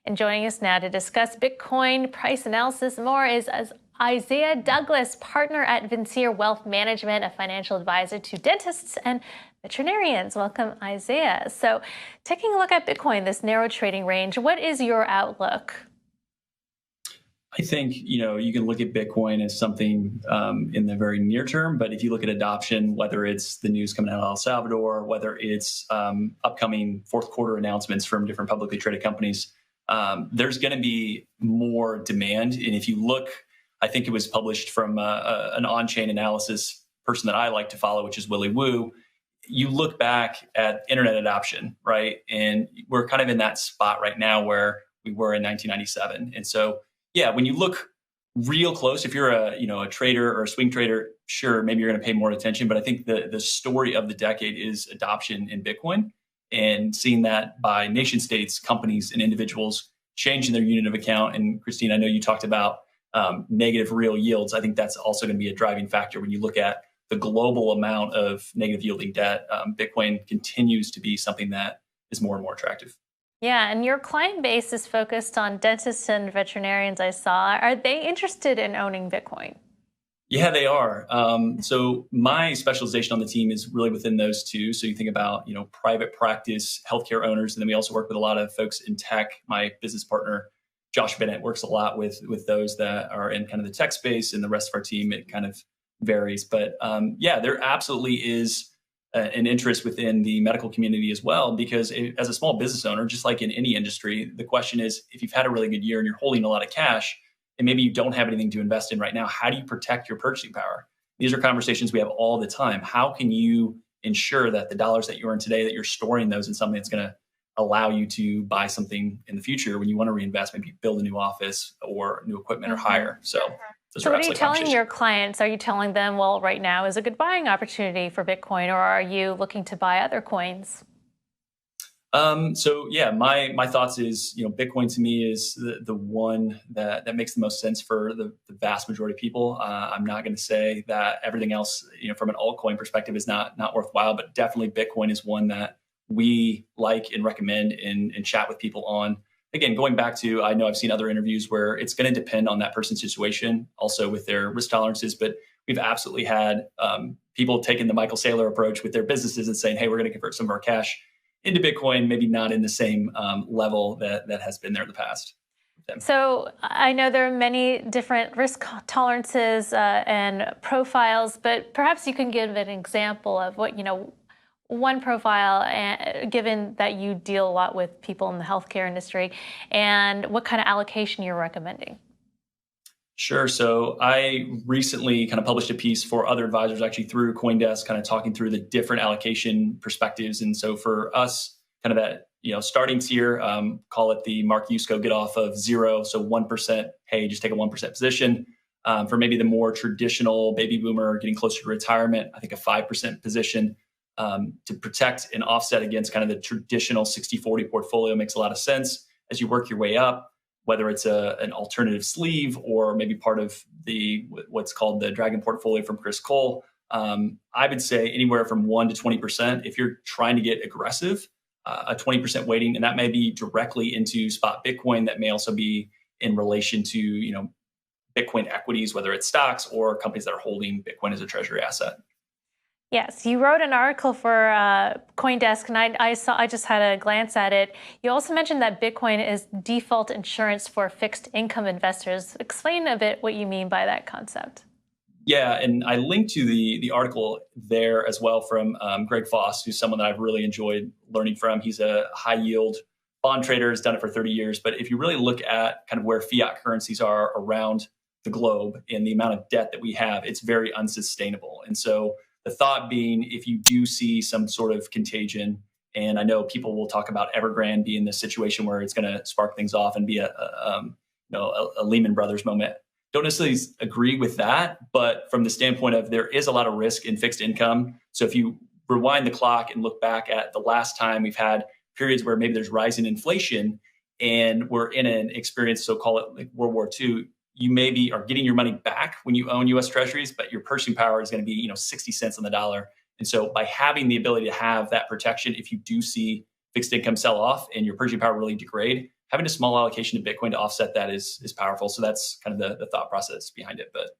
And joining us now to discuss Bitcoin price analysis and more is Isaiah Douglas, partner at Vincere Wealth Management, a financial advisor to dentists and veterinarians. Welcome, Isaiah. So taking a look at Bitcoin, this narrow trading range, what is your outlook? I think, you can look at Bitcoin as something in the very near term, but if you look at adoption, whether it's the news coming out of El Salvador, whether it's upcoming fourth quarter announcements from different publicly traded companies, there's going to be more demand. And if you look, I think it was published from an on-chain analysis person that I like to follow, which is Willy Woo. You look back at internet adoption, right? And we're kind of in that spot right now where we were in 1997. And so, yeah, when you look real close, if you're a trader or a swing trader, sure, maybe you're going to pay more attention. But I think the story of the decade is adoption in Bitcoin, and seeing that by nation states, companies, and individuals changing their unit of account. And Christine, I know you talked about negative real yields. I think that's also going to be a driving factor when you look at the global amount of negative yielding debt. Bitcoin continues to be something that is more and more attractive. Yeah, and your client base is focused on dentists and veterinarians, I saw. Are they interested in owning Bitcoin? Yeah, they are. So my specialization on the team is really within those two. So you think about, private practice, healthcare owners, and then we also work with a lot of folks in tech. My business partner, Josh Bennett, works a lot with those that are in kind of the tech space, and the rest of our team, it kind of varies. But yeah, there absolutely is an interest within the medical community as well, because as a small business owner, just like in any industry, the question is, if you've had a really good year and you're holding a lot of cash and maybe you don't have anything to invest in right now, how do you protect your purchasing power? These are conversations we have all the time. How can you ensure that the dollars that you earn today, that you're storing those in something that's going to allow you to buy something in the future when you want to reinvest, maybe build a new office or new equipment or hire? So what are you telling your clients? Are you telling them, well, right now is a good buying opportunity for Bitcoin, or are you looking to buy other coins? So yeah, my thoughts is, Bitcoin to me is the one that makes the most sense for the vast majority of people. I'm not going to say that everything else, from an altcoin perspective is not worthwhile, but definitely Bitcoin is one that we like and recommend and chat with people on. Again, going back to, I know I've seen other interviews where it's going to depend on that person's situation, also with their risk tolerances, but we've absolutely had people taking the Michael Saylor approach with their businesses and saying, hey, we're going to convert some of our cash into Bitcoin, maybe not in the same level that has been there in the past. So I know there are many different risk tolerances and profiles, but perhaps you can give an example of what, one profile, given that you deal a lot with people in the healthcare industry, and what kind of allocation you're recommending. Sure. So I recently kind of published a piece for other advisors, actually through CoinDesk, kind of talking through the different allocation perspectives. And so for us, kind of that, starting tier, call it the Mark Yusko get off of 0. So 1%, hey, just take a 1% position. For maybe the more traditional baby boomer getting closer to retirement, I think a 5% position. To protect and offset against kind of the traditional 60-40 portfolio makes a lot of sense as you work your way up, whether it's an alternative sleeve or maybe part of what's called the Dragon portfolio from Chris Cole. I would say anywhere from 1 to 20%. If you're trying to get aggressive, a 20% weighting, and that may be directly into spot Bitcoin. That may also be in relation to Bitcoin equities, whether it's stocks or companies that are holding Bitcoin as a treasury asset. Yes, you wrote an article for CoinDesk, and I just had a glance at it. You also mentioned that Bitcoin is default insurance for fixed income investors. Explain a bit what you mean by that concept. Yeah, and I linked to the article there as well from Greg Foss, who's someone that I've really enjoyed learning from. He's a high yield bond trader, has done it for 30 years. But if you really look at kind of where fiat currencies are around the globe and the amount of debt that we have, it's very unsustainable. And so the thought being, if you do see some sort of contagion, and I know people will talk about Evergrande being the situation where it's going to spark things off and be a Lehman Brothers moment. Don't necessarily agree with that, but from the standpoint of there is a lot of risk in fixed income. So if you rewind the clock and look back at the last time we've had periods where maybe there's rising inflation and we're in an experience, so call it like World War II, you maybe are getting your money back when you own U.S. Treasuries, but your purchasing power is going to be 60 cents on the dollar. And so by having the ability to have that protection, if you do see fixed income sell off and your purchasing power really degrade, having a small allocation to Bitcoin to offset that is powerful. So that's kind of the thought process behind it. But